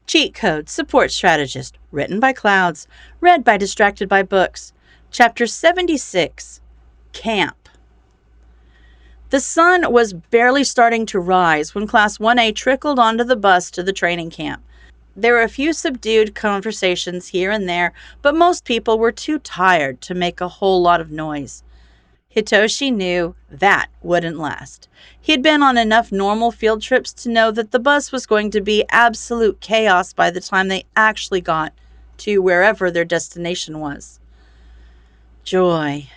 Cheat Code Support Strategist, written by Clouds, read by Distracted by Books. Chapter 76, Camp. The sun was barely starting to rise when Class 1A trickled onto the bus to the training camp. There were a few subdued conversations here and there, but most people were too tired to make a whole lot of noise. Hitoshi knew that wouldn't last. He had been on enough normal field trips to know that the bus was going to be absolute chaos by the time they actually got to wherever their destination was. Joy.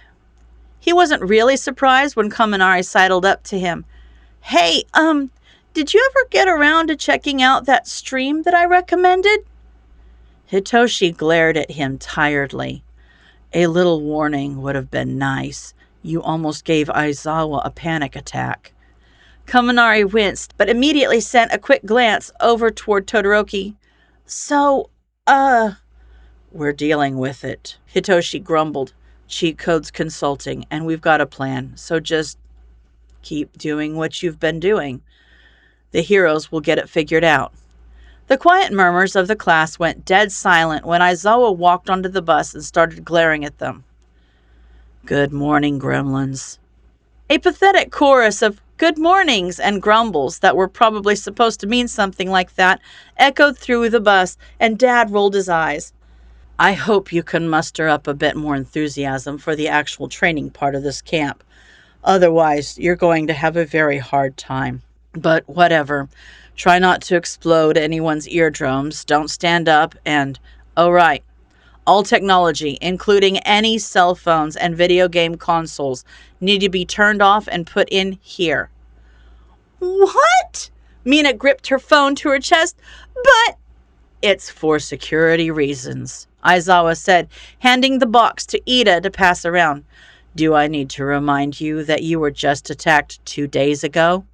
He wasn't really surprised when Kaminari sidled up to him. Hey, did you ever get around to checking out that stream that I recommended? Hitoshi glared at him tiredly. A little warning would have been nice. You almost gave Aizawa a panic attack. Kaminari winced, but immediately sent a quick glance over toward Todoroki. We're dealing with it, Hitoshi grumbled. Cheat Code's consulting, and we've got a plan, so just keep doing what you've been doing. The heroes will get it figured out. The quiet murmurs of the class went dead silent when Aizawa walked onto the bus and started glaring at them. Good morning, gremlins. A pathetic chorus of good mornings and grumbles that were probably supposed to mean something like that echoed through the bus, and Dad rolled his eyes. I hope you can muster up a bit more enthusiasm for the actual training part of this camp. Otherwise, you're going to have a very hard time. But whatever. Try not to explode anyone's eardrums. Don't stand up and... Oh, right. All technology, including any cell phones and video game consoles, need to be turned off and put in here. What? Mina gripped her phone to her chest. But... It's for security reasons, Aizawa said, handing the box to Ida to pass around. Do I need to remind you that you were just attacked 2 days ago?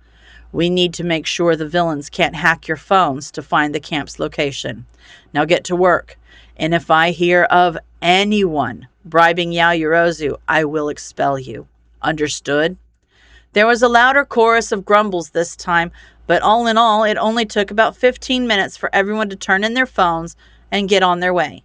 We need to make sure the villains can't hack your phones to find the camp's location. Now get to work. And if I hear of anyone bribing Yaoyorozu, I will expel you. Understood? There was a louder chorus of grumbles this time, but all in all, it only took about 15 minutes for everyone to turn in their phones and get on their way.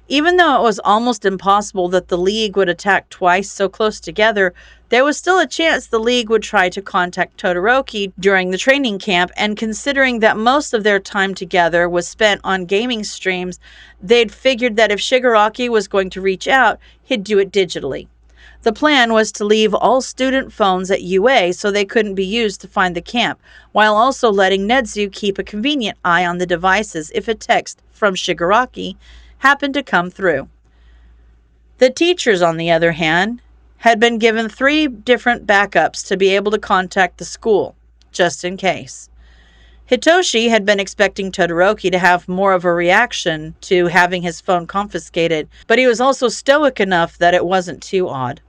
Even though it was almost impossible that the League would attack twice so close together, there was still a chance the League would try to contact Todoroki during the training camp, and considering that most of their time together was spent on gaming streams, they'd figured that if Shigaraki was going to reach out, he'd do it digitally. The plan was to leave all student phones at UA so they couldn't be used to find the camp, while also letting Nedzu keep a convenient eye on the devices if a text from Shigaraki happened to come through. The teachers, on the other hand, had been given 3 different backups to be able to contact the school, just in case. Hitoshi had been expecting Todoroki to have more of a reaction to having his phone confiscated, but he was also stoic enough that it wasn't too odd.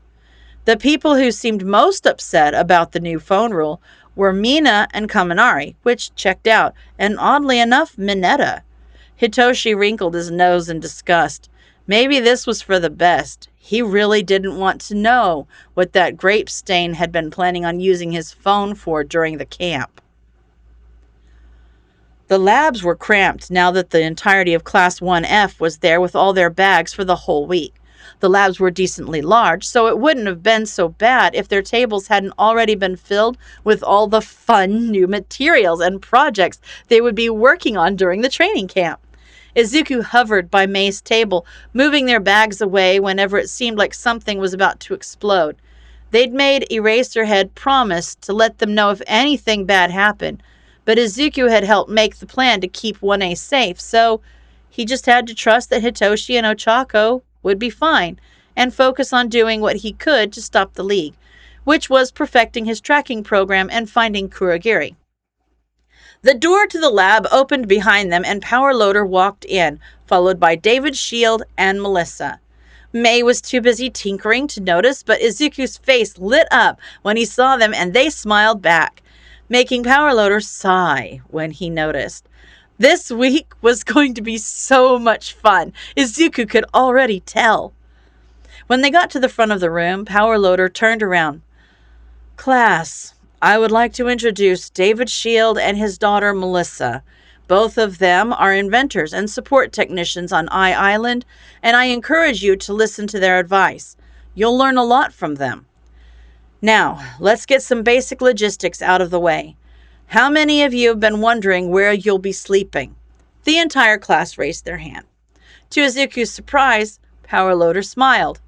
The people who seemed most upset about the new phone rule were Mina and Kaminari, which checked out, and oddly enough, Mineta. Hitoshi wrinkled his nose in disgust. Maybe this was for the best. He really didn't want to know what that grape stain had been planning on using his phone for during the camp. The labs were cramped now that the entirety of Class 1F was there with all their bags for the whole week. The labs were decently large, so it wouldn't have been so bad if their tables hadn't already been filled with all the fun new materials and projects they would be working on during the training camp. Izuku hovered by Mei's table, moving their bags away whenever it seemed like something was about to explode. They'd made Eraserhead promise to let them know if anything bad happened, but Izuku had helped make the plan to keep 1A safe, so he just had to trust that Hitoshi and Ochako would be fine, and focus on doing what he could to stop the League, which was perfecting his tracking program and finding Kurogiri. The door to the lab opened behind them, and Power Loader walked in, followed by David Shield and Melissa. Mei was too busy tinkering to notice, but Izuku's face lit up when he saw them, and they smiled back, making Power Loader sigh when he noticed. This week was going to be so much fun. Izuku could already tell. When they got to the front of the room, Power Loader turned around. Class, I would like to introduce David Shield and his daughter Melissa. Both of them are inventors and support technicians on Island, and I encourage you to listen to their advice. You'll learn a lot from them. Now, let's get some basic logistics out of the way. How many of you have been wondering where you'll be sleeping? The entire class raised their hand. To Izuku's surprise, Power Loader smiled.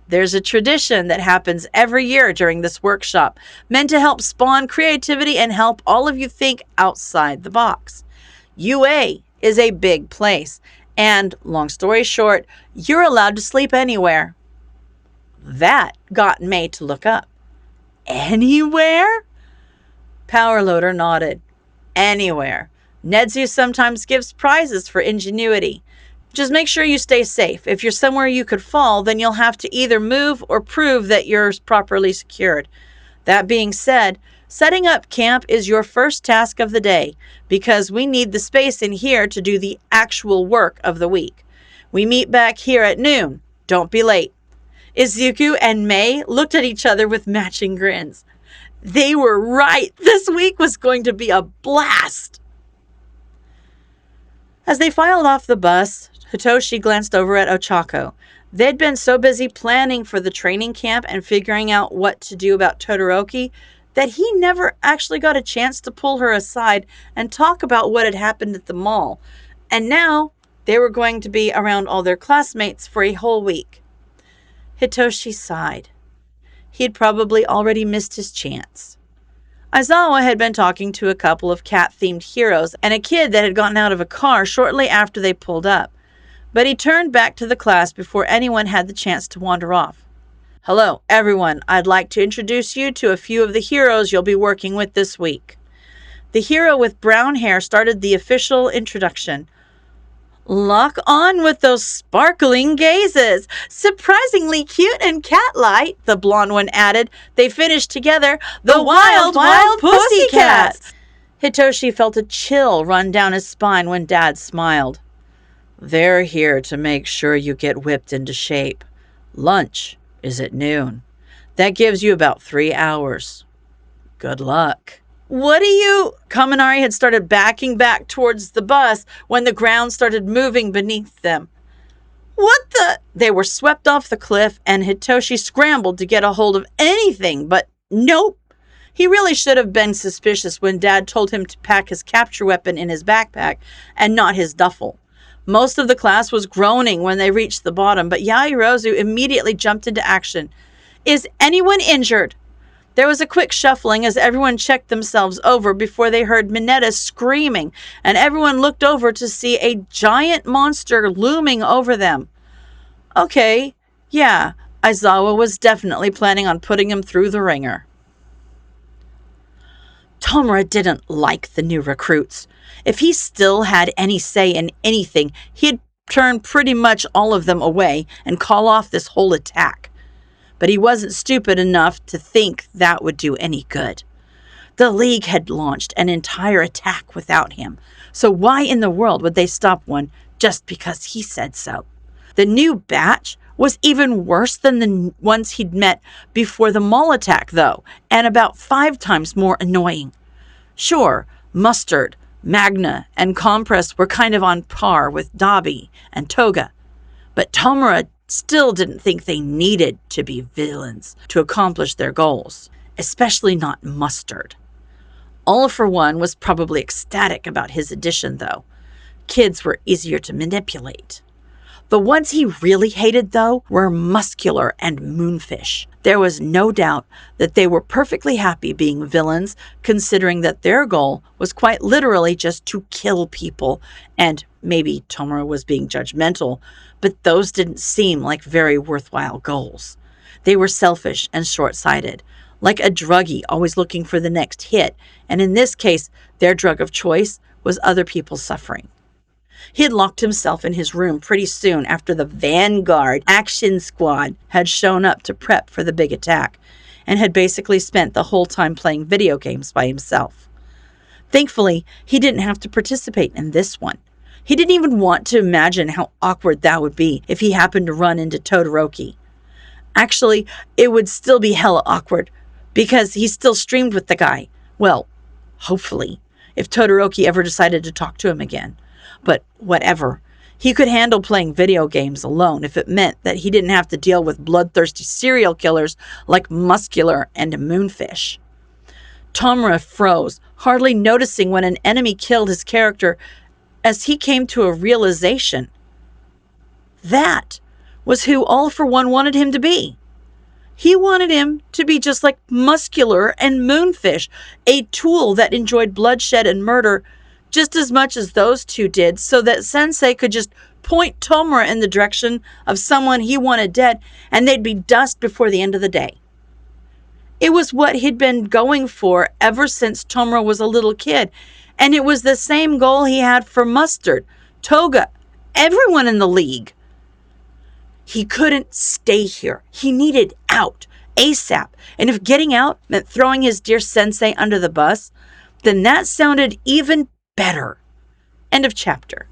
There's a tradition that happens every year during this workshop, meant to help spawn creativity and help all of you think outside the box. UA is a big place, and long story short, you're allowed to sleep anywhere. That got May to look up. Anywhere? Power Loader nodded. Anywhere. Nedzu sometimes gives prizes for ingenuity. Just make sure you stay safe. If you're somewhere you could fall, then you'll have to either move or prove that you're properly secured. That being said, setting up camp is your first task of the day, because we need the space in here to do the actual work of the week. We meet back here at noon. Don't be late. Izuku and May looked at each other with matching grins. They were right. This week was going to be a blast. As they filed off the bus, Hitoshi glanced over at Ochako. They'd been so busy planning for the training camp and figuring out what to do about Todoroki that he never actually got a chance to pull her aside and talk about what had happened at the mall. And now they were going to be around all their classmates for a whole week. Hitoshi sighed. He'd probably already missed his chance. Aizawa had been talking to a couple of cat-themed heroes and a kid that had gotten out of a car shortly after they pulled up. But he turned back to the class before anyone had the chance to wander off. Hello, everyone. I'd like to introduce you to a few of the heroes you'll be working with this week. The hero with brown hair started the official introduction. Lock on with those sparkling gazes. Surprisingly cute and cat-like, the blonde one added. They finished together. The wild pussycats. Hitoshi felt a chill run down his spine when Dad smiled. They're here to make sure you get whipped into shape. Lunch is at noon. That gives you about 3 hours. Good luck. What do you... Kaminari had started backing back towards the bus when the ground started moving beneath them. What the... They were swept off the cliff and Hitoshi scrambled to get a hold of anything, but nope. He really should have been suspicious when Dad told him to pack his capture weapon in his backpack and not his duffel. Most of the class was groaning when they reached the bottom, but Yairozu immediately jumped into action. Is anyone injured? There was a quick shuffling as everyone checked themselves over before they heard Mineta screaming, and everyone looked over to see a giant monster looming over them. Okay, yeah, Aizawa was definitely planning on putting him through the ringer. Tomura didn't like the new recruits. If he still had any say in anything, he'd turn pretty much all of them away and call off this whole attack. But he wasn't stupid enough to think that would do any good. The League had launched an entire attack without him, so why in the world would they stop one just because he said so? The new batch was even worse than the ones he'd met before the mall attack, though, and about 5 times more annoying. Sure, Mustard, Magna, and Compress were kind of on par with Dabi and Toga, but Tomura still didn't think they needed to be villains to accomplish their goals, especially not Mustard. All for One was probably ecstatic about his addition, though. Kids were easier to manipulate. The ones he really hated, though, were Muscular and Moonfish. There was no doubt that they were perfectly happy being villains, considering that their goal was quite literally just to kill people, and maybe Tomura was being judgmental, but those didn't seem like very worthwhile goals. They were selfish and short-sighted, like a druggie always looking for the next hit, and in this case, their drug of choice was other people's suffering. He had locked himself in his room pretty soon after the Vanguard Action Squad had shown up to prep for the big attack, and had basically spent the whole time playing video games by himself. Thankfully, he didn't have to participate in this one. He didn't even want to imagine how awkward that would be if he happened to run into Todoroki. Actually, it would still be hella awkward, because he still streamed with the guy. Well, hopefully. if Todoroki ever decided to talk to him again. But whatever. He could handle playing video games alone if it meant that he didn't have to deal with bloodthirsty serial killers like Muscular and Moonfish. Tomura froze, hardly noticing when an enemy killed his character, as he came to a realization. That was who All for One wanted him to be. He wanted him to be just like Muscular and Moonfish, a tool that enjoyed bloodshed and murder just as much as those two did, so that Sensei could just point Tomura in the direction of someone he wanted dead, and they'd be dust before the end of the day. It was what he'd been going for ever since Tomura was a little kid, and it was the same goal he had for Mustard, Toga, everyone in the league. He couldn't stay here. He needed out, ASAP. And if getting out meant throwing his dear sensei under the bus, then that sounded even better. End of chapter.